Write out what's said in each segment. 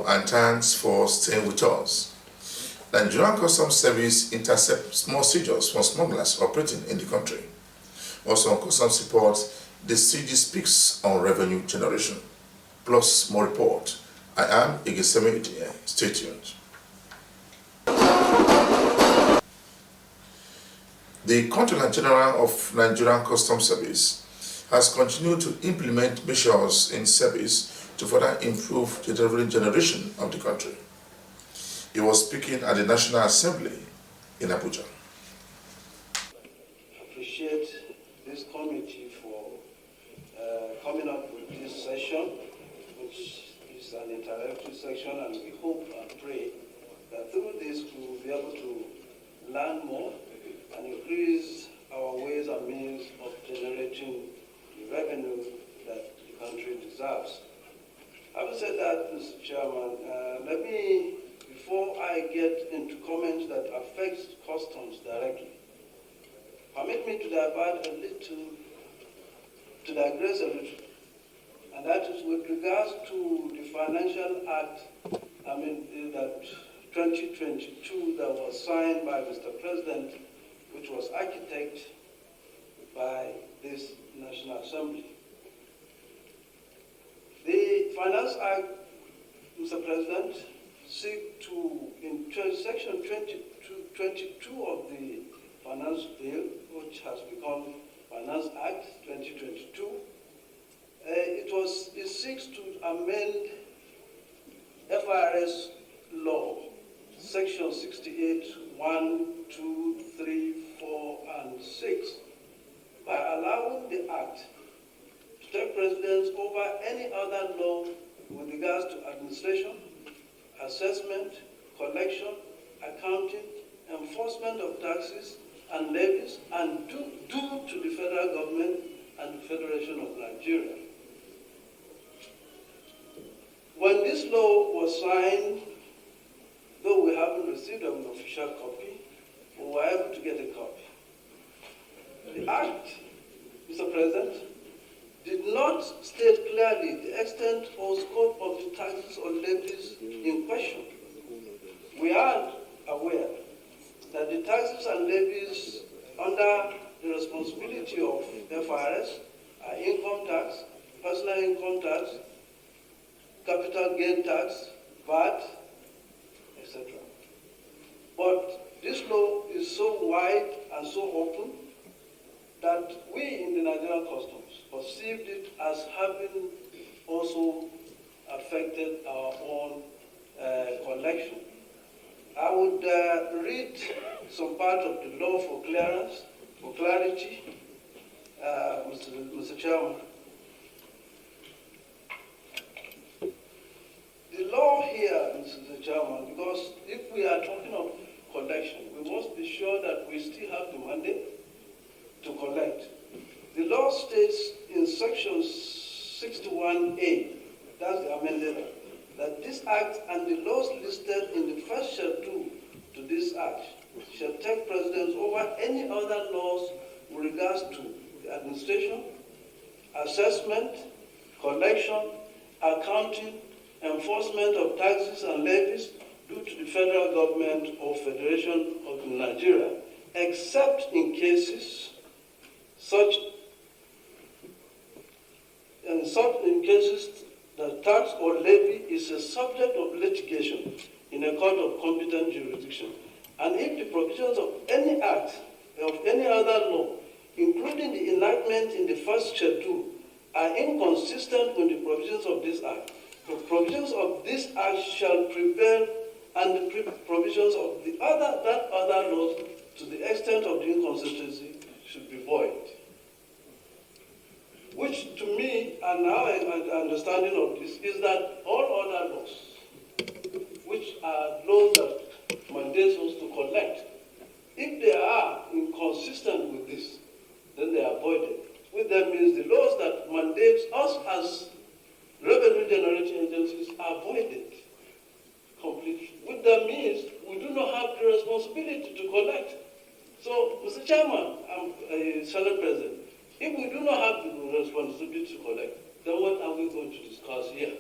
and thanks for staying with us. Nigerian Customs Service intercepts small seizures from smugglers operating in the country. Also on Customs Report, the CG speaks on revenue generation. Plus more report. I am Igisemi Udiye. Stay tuned. The Controller General of Nigerian Customs Service has continued to implement measures in service to further improve the revenue generation of the country. He was speaking at the National Assembly in Abuja. I appreciate this committee for coming up with this session, which is an interactive section, and we hope and pray that through this we will be able to learn more and increase our ways and means of generating the revenue that the country deserves. Having said that, Mr. Chairman, let me, before I get into comments that affect customs directly, permit me to divert a little, to digress a little, and that is with regards to the Financial Act, that 2022 that was signed by Mr. President, which was architected by this National Assembly. The Finance Act, Mr. President, seek to, in section 22 of the Finance Bill, which has become Finance Act 2022, it seeks to amend FRS law, section 68, 1, 2, 3, 4, and 6, by allowing the Act to take precedence over any other law with regards to administration, assessment, collection, accounting, enforcement of taxes and levies, and due to the federal government and the Federation of Nigeria. When this law was signed, though we haven't received an official copy, we were able to get a copy. The Act, Mr. President, did not state clearly the extent or scope of the taxes or levies in question. We are aware that the taxes and levies under the responsibility of FRS are income tax, personal income tax, capital gain tax, VAT, etc. But this law is so wide and so open that we in the Nigerian Customs perceived it as having also affected our own collection. I would read some part of the law for clearance, for clarity, Mr. Chairman. The law here, Mr. Chairman, because if we are talking of collection, we must be sure that we still have the mandate to collect. The law states in section 61A, that's the amended, that this act and the laws listed in the first schedule to this act shall take precedence over any other laws with regards to the administration, assessment, collection, accounting, enforcement of taxes and levies due to the federal government or Federation of Nigeria, except in cases that tax or levy is a subject of litigation in a court of competent jurisdiction, and if the provisions of any act of any other law, including the enactment in the first schedule, are inconsistent with the provisions of this act, the provisions of this act shall prevail, and the provisions of that other laws, to the extent of the inconsistency, should be void. Which to me, and our understanding of this, is that all other laws, which are laws that mandate us to collect, if they are inconsistent with this, then they are voided. Which that means the laws that mandate us as revenue generating agencies are voided completely. Which that means we do not have the responsibility to collect. So, Mr. Chairman, Senate President, if we do not have the responsibility to collect, then what are we going to discuss here?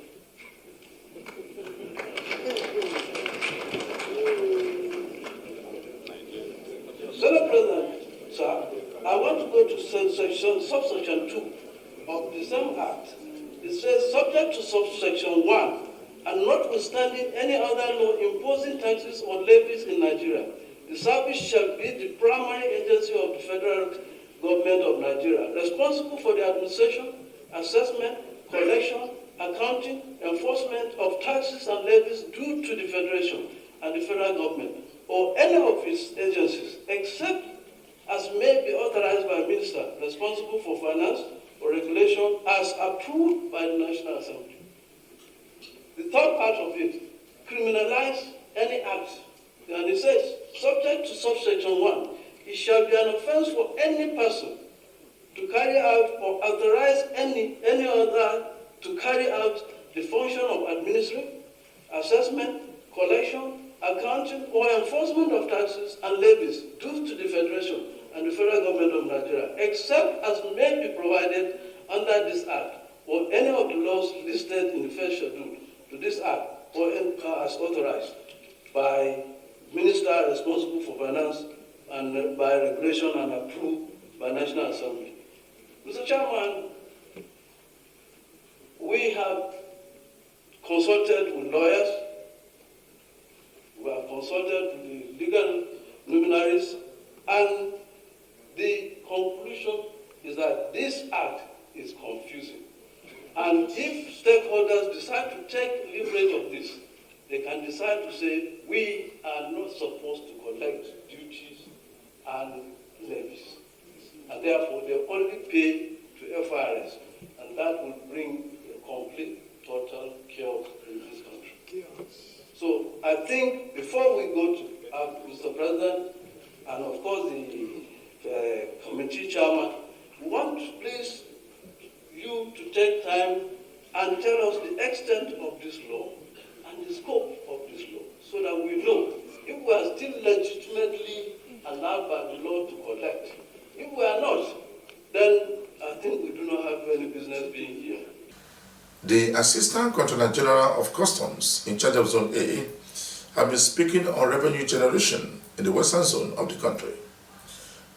subsection 2 of the same act, it says, subject to subsection 1, and notwithstanding any other law imposing taxes or levies in Nigeria, the service shall be the primary agency of the federal government of Nigeria, responsible for the administration, assessment, collection, accounting, enforcement of taxes and levies due to the Federation and the federal government, or any of its agencies, except as may be authorized by a minister responsible for finance or regulation as approved by the National Assembly. The third part of it, criminalize any act. And it says, subject to subsection 1, it shall be an offense for any person to carry out or authorize any other to carry out the function of administering, assessment, collection, accounting, or enforcement of taxes and levies due to the Federation and the federal government of Nigeria, except as may be provided under this act or any of the laws listed in the first schedule to this act or as authorized by minister responsible for finance and by regulation and approved by National Assembly. Mr. Chairman, we have consulted with lawyers, we have consulted with the legal luminaries, and the conclusion is that this act is confusing. And if stakeholders decide to take leverage of this, they can decide to say, we are not supposed to collect duties and levies. And therefore, they only pay to FRS. And that will bring a complete, total chaos in this country. So I think before we go to Mr. President, and of course the committee chairman, we want please you to take time and tell us the extent of this law and the scope of this law, so that we know if we are still legitimately allowed by the law to collect. If we are not, then I think we do not have any business being here. The Assistant Controller General of Customs in charge of Zone A have been speaking on revenue generation in the western zone of the country.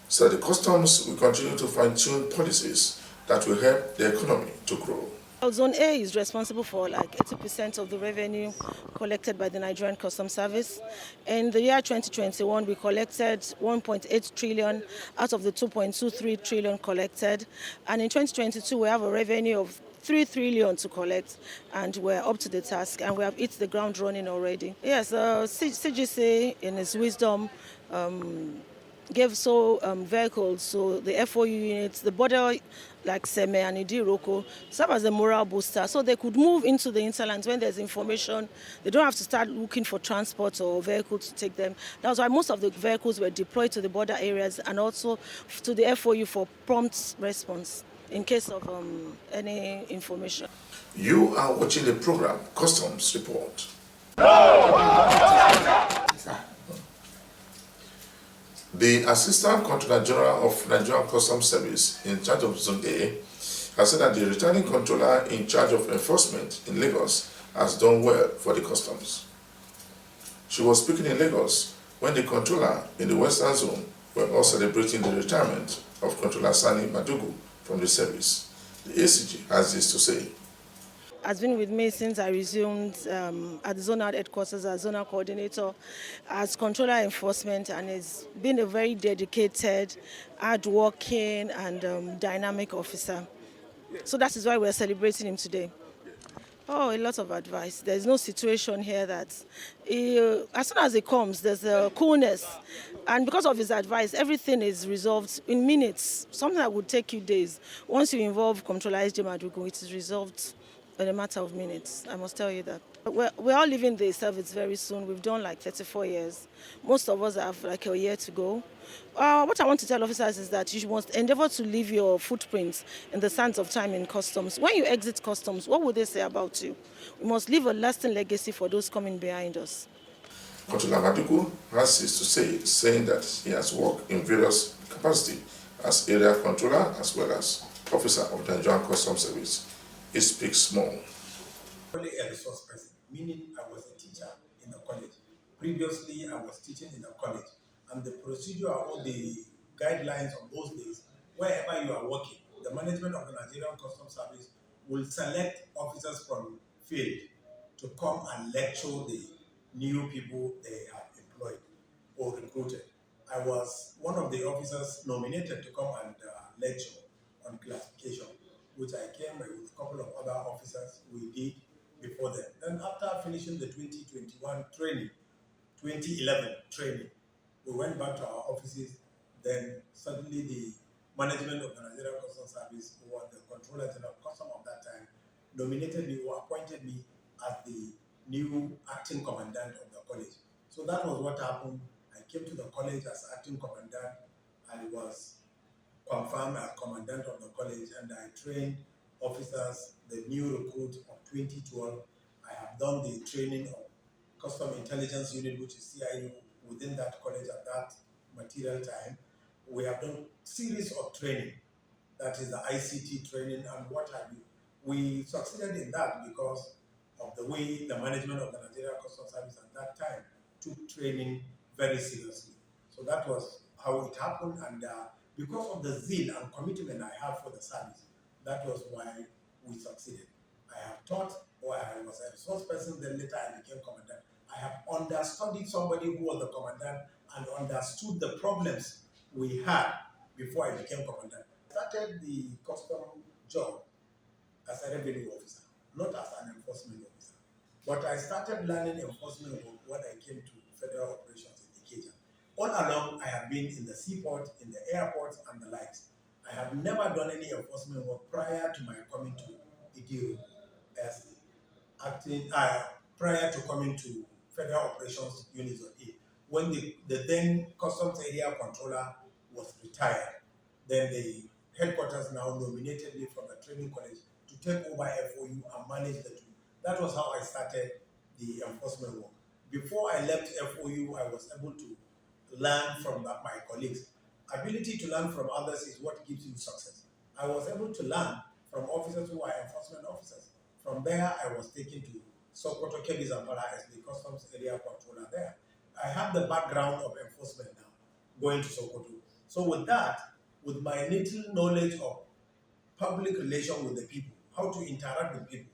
So the customs will continue to fine-tune policies that will help the economy to grow. Zone A is responsible for like 80% of the revenue collected by the Nigerian Customs Service. In the year 2021, we collected 1.8 trillion out of the 2.23 trillion collected. And in 2022, we have a revenue of 3 trillion to collect, and we're up to the task, and we have hit the ground running already. Yes, CGC, in its wisdom, gave vehicles, so the FOU units, the border like Seme and Idiroko, serve as a morale booster, so they could move into the hinterlands when there's information. They don't have to start looking for transport or vehicles to take them. That's why most of the vehicles were deployed to the border areas and also to the FOU for prompt response in case of any information. You are watching the program Customs Report. The Assistant Controller General of Nigerian Customs Service in charge of Zone A has said that the returning controller in charge of enforcement in Lagos has done well for the customs. She was speaking in Lagos when the controller in the Western Zone were all celebrating the retirement of Controller Sani Madugu from the service. The ACG has this to say. Has been with me since I resumed at the zonal headquarters as zonal coordinator, as controller enforcement, and has been a very dedicated, hardworking, and dynamic officer. So that is why we're celebrating him today. Oh, a lot of advice. There's no situation here that, as soon as it comes, there's a coolness. And because of his advice, everything is resolved in minutes. Something that would take you days. Once you involve Comptroller S.J. Madugu, it is resolved in a matter of minutes. I must tell you that. We're all leaving the service very soon. We've done like 34 years. Most of us have like a year to go. What I want to tell officers is that you must endeavor to leave your footprints in the sands of time in customs. When you exit customs, what would they say about you? We must leave a lasting legacy for those coming behind us. Controller Madugu has this to say, saying that he has worked in various capacities as area controller as well as officer of the Nigerian Customs Service. He speaks more. Only a resource person, meaning I was a teacher in a college. Previously, I was teaching in a college, and the procedure or the guidelines of those days, wherever you are working, the management of the Nigerian Customs Service will select officers from field to come and lecture the new people they have employed or recruited. I was one of the officers nominated to come and lecture on classification, which I came with a couple of other officers we did before them. Then after finishing the 2011 training, we went back to our offices. Then suddenly the management of the Nigerian Customs Service, who was the Controller General of Customs of that time, nominated me or appointed me as the new acting commandant of the college. So that was what happened. I came to the college as acting commandant. I was confirmed as commandant of the college, and I trained officers, the new recruit of 2012. I have done the training of Custom Intelligence Unit, which is CIU, within that college at that material time. We have done series of training, that is the ICT training and what have you. We succeeded in that because of the way the management of the Nigerian Customs Service at that time took training very seriously. So that was how it happened, and because of the zeal and commitment I have for the service, that was why we succeeded. I have taught, or I was a resource person, then later I became commandant. I have understudied somebody who was the commandant and understood the problems we had before I became commandant. I started the custom job as a revenue officer, not as an enforcement officer. But I started learning enforcement when I came to federal operations in Ikeja. All along, I have been in the seaport, in the airports, and the likes. I have never done any enforcement work prior to my coming to Idiru as acting, prior to coming to Federal Operations Unit of A. When the then Customs Area Controller was retired, then the headquarters now nominated me from the training college to take over FOU and manage the two. That was how I started the enforcement work. Before I left FOU, I was able to learn from my colleagues. Ability to learn from others is what gives you success. I was able to learn from officers who are enforcement officers. From there, I was taken to Sokoto Kebbi Zamfara as the customs area controller there. I have the background of enforcement now, going to Sokoto. So with that, with my little knowledge of public relation with the people, how to interact with people,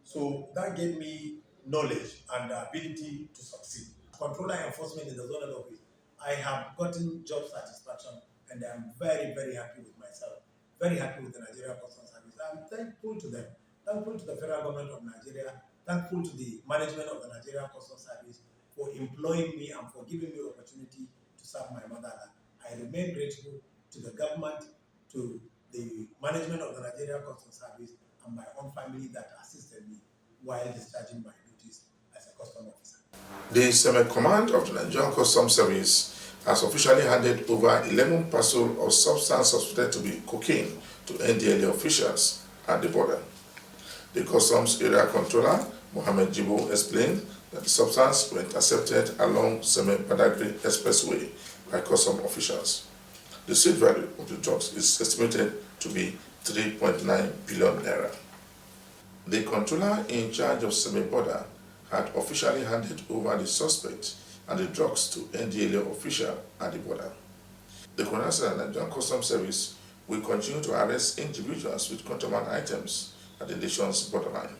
so that gave me knowledge and the ability to succeed. Controller enforcement in the zonal office, I have gotten job satisfaction, and I'm very, very happy with myself, very happy with the Nigerian Customs Service. I'm thankful to them, thankful to the federal government of Nigeria, thankful to the management of the Nigerian Customs Service for employing me and for giving me opportunity to serve my motherland. I remain grateful to the government, to the management of the Nigerian Customs Service, and my own family that assisted me while discharging my duties as a customs officer. The Semi-Command of the Nigerian Customs Service has officially handed over 11 parcels of substance suspected to be cocaine to NDLA officials at the border. The Customs Area Controller, Mohammed Jibo, explained that the substance were intercepted along Seme-Badagry Expressway by customs officials. The street value of the drugs is estimated to be 3.9 billion naira. The controller in charge of Seme-Border had officially handed over the suspect and the drugs to NDLA official at the border. The Colonel said that the Nigerian Customs Service will continue to arrest individuals with contraband items at the nation's borderline.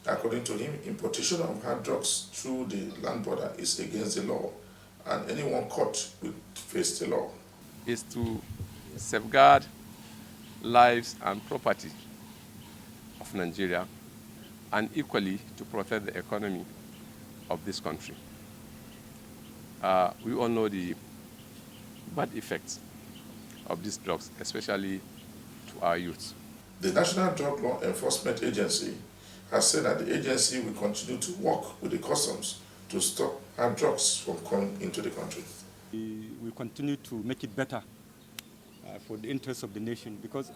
According to him, importation of hard drugs through the land border is against the law, and anyone caught will face the law. Is to safeguard lives and property of Nigeria, and equally to protect the economy of this country. We all know the bad effects of these drugs, especially to our youth. The National Drug Law Enforcement Agency has said that the agency will continue to work with the customs to stop hard drugs from coming into the country. We continue to make it better for the interests of the nation, because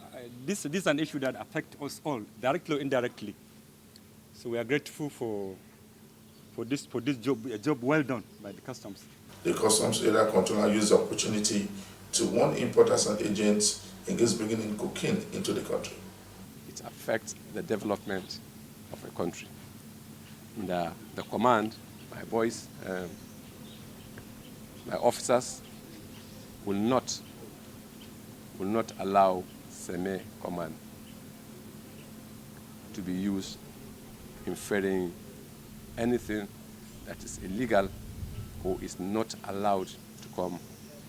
this is an issue that affects us all, directly or indirectly. So we are grateful for this job, a job well done by the customs. The Customs Area Controller used the opportunity to warn importers and agents against bringing in cocaine into the country. It affects the development of a country. And, the command, my boys, my officers will not allow SEME command to be used in ferrying anything that is illegal or is not allowed to come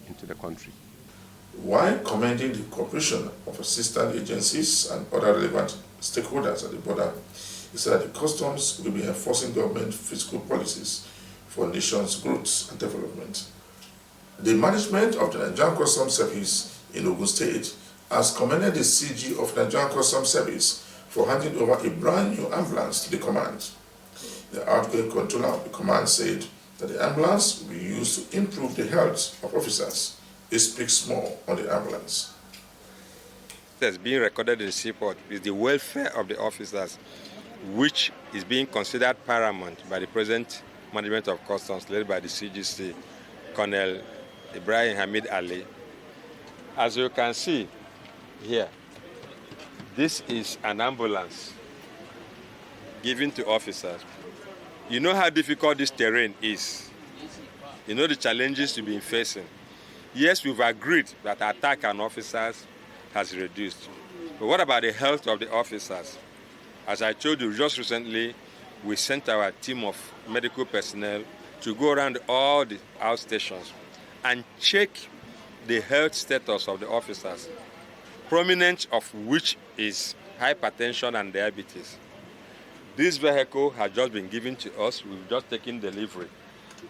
into the country. While commending the cooperation of assistant agencies and other relevant stakeholders at the border, he said that the customs will be enforcing government fiscal policies for nation's growth and development. The management of the Nigerian Customs Service in Ogun State has commended the CG of Nigerian Customs Service for handing over a brand new ambulance to the command. The outgoing controller of the command said that the ambulance will be used to improve the health of officers. He speaks more on the ambulance. That's being recorded in the seaport is the welfare of the officers, which is being considered paramount by the present management of customs led by the CGC, Colonel Ibrahim Hamid Ali. As you can see here, this is an ambulance given to officers. You know how difficult this terrain is. You know the challenges you've been facing. Yes, we've agreed that attack on officers has reduced. But what about the health of the officers? As I told you just recently, we sent our team of medical personnel to go around all the outstations and check the health status of the officers, prominent of which is hypertension and diabetes. This vehicle has just been given to us. We've just taken delivery,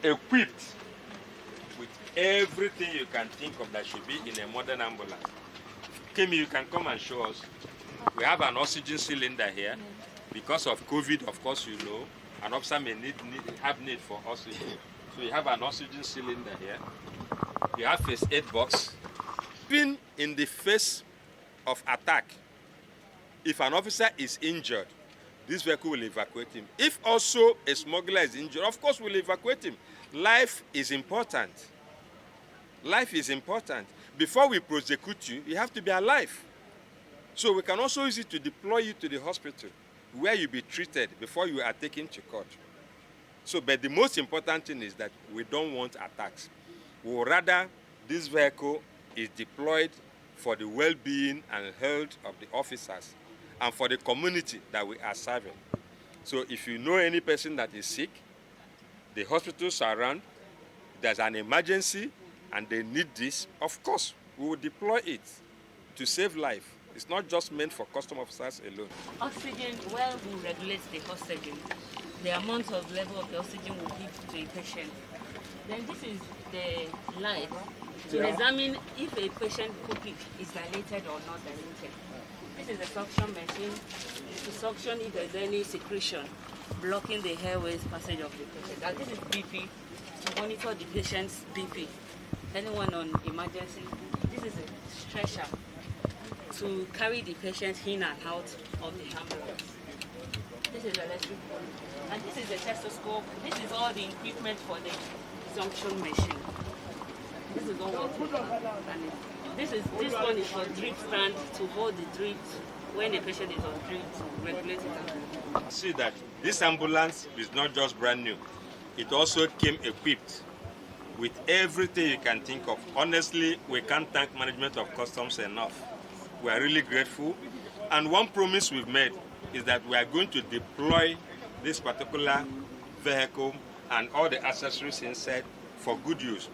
equipped with everything you can think of that should be in a modern ambulance. Kemi, you can come and show us. We have an oxygen cylinder here. Because of COVID, of course, you know, an officer may have need for oxygen. So you have an oxygen cylinder here. You have first aid box. Even in the face of attack, if an officer is injured, this vehicle will evacuate him. If also a smuggler is injured, of course we'll evacuate him. Life is important. Life is important. Before we prosecute you, you have to be alive. So we can also use it to deploy you to the hospital where you'll be treated before you are taken to court. So, but the most important thing is that we don't want attacks. We would rather this vehicle is deployed for the well-being and health of the officers and for the community that we are serving. So if you know any person that is sick, the hospitals are around, there's an emergency and they need this, of course, we will deploy it to save life. It's not just meant for custom officers alone. Oxygen, well, we regulate the oxygen. The amount of level of the oxygen we give to a patient. Then this is the light to examine if a patient pupil is dilated or not dilated. This is a suction machine to suction if there's any secretion blocking the airways passage of the patient. And this is BP to monitor the patient's BP. Anyone on emergency, this is a stretcher to carry the patient in and out of the ambulance. This is electric one. And this is the stethoscope. This is all the equipment for the suction machine. This is all what this one is for drip stand to hold the drip when the patient is on drip to regulate it. See that this ambulance is not just brand new. It also came equipped with everything you can think of. Honestly, we can't thank management of customs enough. We are really grateful. And one promise we've made is that we are going to deploy this particular vehicle and all the accessories inside for good use.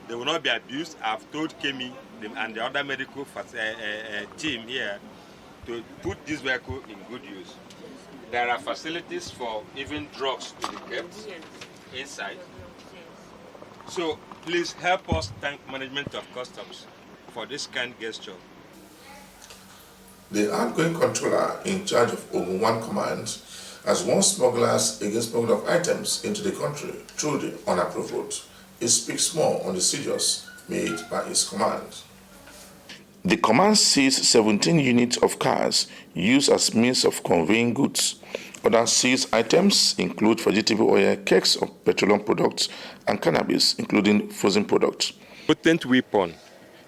They will not be abused. I've told Kemi and the other medical team here to put this vehicle in good use. There are facilities for even drugs to be kept inside. So please help us thank management of customs for this kind gesture. The outgoing controller in charge of Ogun 1 Command has warned smugglers against smuggling of items into the country through the unapproved route. He speaks more on the seizures made by his command. The command seized 17 units of cars used as means of conveying goods. Other seized items include vegetable oil, kegs of petroleum products, and cannabis, including frozen products. Potent weapon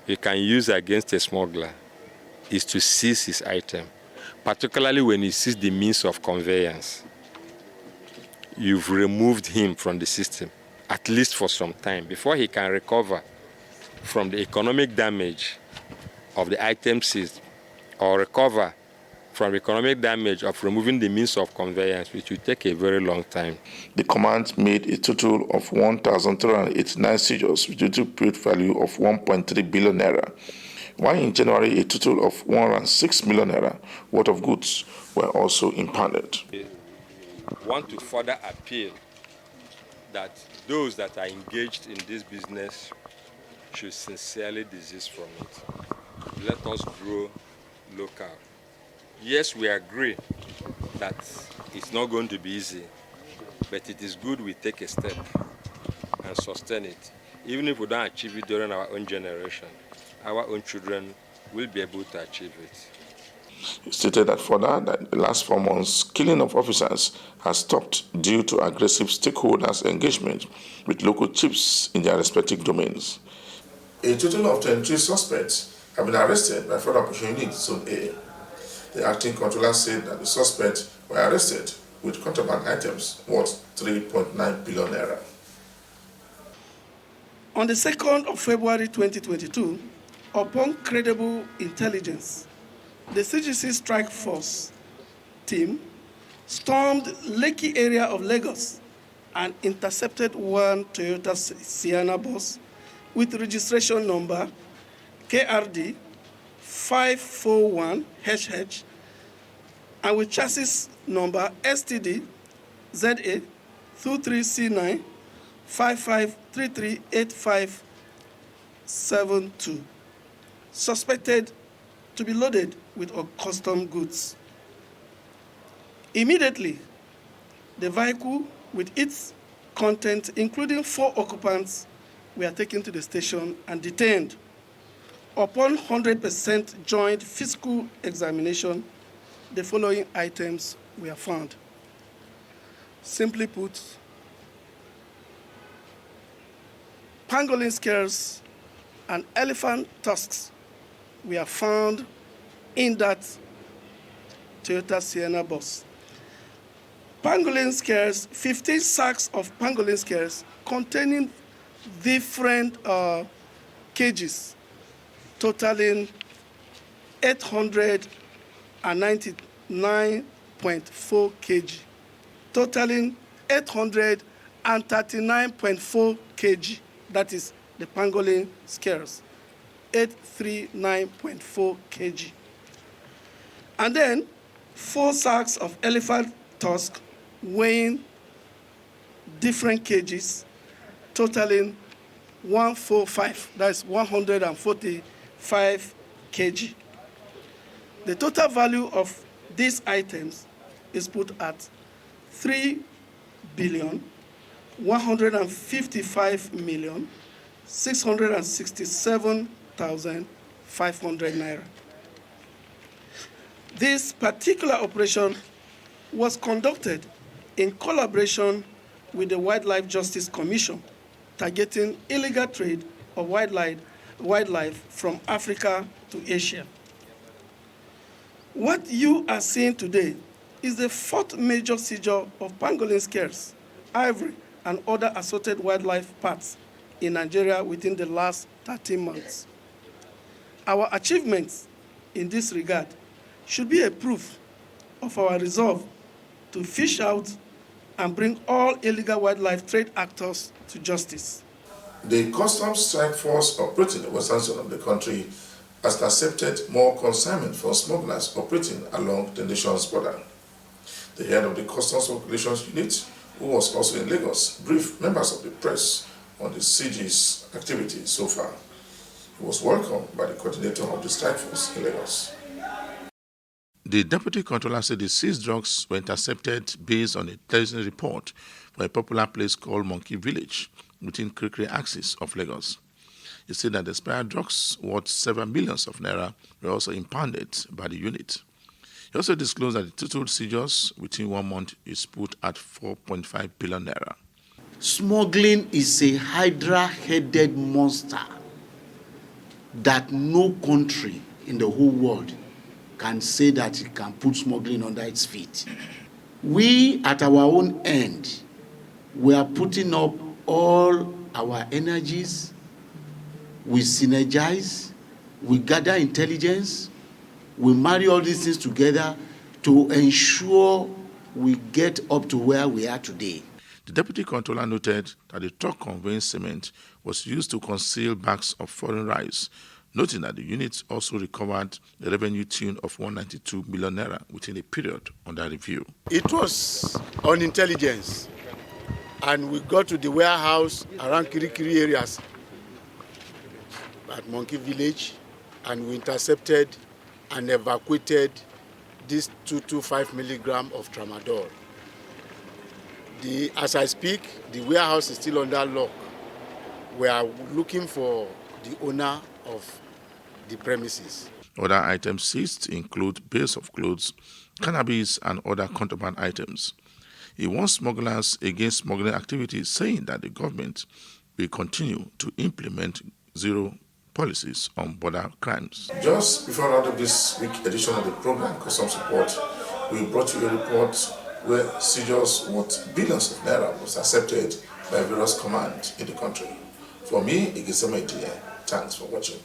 you can use against a smuggler is to seize his item, particularly when he sees the means of conveyance. You've removed him from the system, at least for some time, before he can recover from the economic damage of the item seized. or recover from economic damage of removing the means of conveyance, which will take a very long time. The command made a total of 1,389 seizures with a total period value of 1.3 billion naira, while in January a total of 106 million naira worth of goods were also impounded. We want to further appeal that those that are engaged in this business should sincerely desist from it. Let us grow local. Yes, we agree that it's not going to be easy, but it is good we take a step and sustain it. Even if we don't achieve it during our own generation, our own children will be able to achieve it. He stated that further that in the last 4 months, killing of officers has stopped due to aggressive stakeholders' engagement with local chiefs in their respective domains. A total of 23 suspects have been arrested by Fraud Operation Unit Zone A. The acting controller said that the suspects were arrested with contraband items worth 3.9 billion naira. On the 2nd of February 2022, upon credible intelligence, the CGC Strike Force team stormed Lekki area of Lagos and intercepted one Toyota Sienna bus with registration number KRD 541HH and with chassis number STD ZA 23C9 55338572, suspected to be loaded with custom goods. Immediately, the vehicle with its contents, including 4 occupants, were taken to the station and detained. Upon 100% joint physical examination, the following items were found. Simply put, pangolin scales and elephant tusks were found in that Toyota Sienna bus. Pangolin scales, 15 sacks of pangolin scales containing different cages, totaling 899.4 kg, totaling 839.4 kg. That is the pangolin scales, 839.4 kg. And then 4 sacks of elephant tusk weighing different kgs, totaling 145, that's 145 kg. The total value of these items is put at 3,155,667,500 naira. This particular operation was conducted in collaboration with the Wildlife Justice Commission, targeting illegal trade of wildlife from Africa to Asia. What you are seeing today is the 4th major seizure of pangolin scales, ivory, and other assorted wildlife parts in Nigeria within the last 13 months. Our achievements in this regard should be a proof of our resolve to fish out and bring all illegal wildlife trade actors to justice. The Customs Strike Force operating in the western zone of the country has accepted more consignment from smugglers operating along the nation's border. The head of the Customs Operations Unit, who was also in Lagos, briefed members of the press on the CG's activity so far. He was welcomed by the coordinator of the strike force in Lagos. The deputy controller said the seized drugs were intercepted based on a television report from a popular place called Monkey Village within Kirikiri axis of Lagos. He said that the expired drugs worth several millions of naira were also impounded by the unit. He also disclosed that the total seizures within 1 month is put at 4.5 billion naira. Smuggling is a hydra-headed monster that no country in the whole world can say that it can put smuggling under its feet. We, at our own end, we are putting up all our energies. We synergize, we gather intelligence, we marry all these things together to ensure we get up to where we are today. The Deputy Controller noted that the truck conveying cement was used to conceal bags of foreign rice, noting that the unit also recovered a revenue tune of 192 million naira within a period under review. It was on intelligence, and we got to the warehouse around Kirikiri areas at Monkey Village, and we intercepted and evacuated this 225 milligram of tramadol. As I speak, the warehouse is still under lock. We are looking for the owner of the premises. Other items seized include bales of clothes, cannabis, and other contraband items. He warned smugglers against smuggling activities, saying that the government will continue to implement zero policies on border crimes. Just before the end of this week's edition of the program, Custom Support, we brought you a report where seizures worth billions of naira was accepted by various commands in the country. For me, Igisema Idiye, thanks for watching.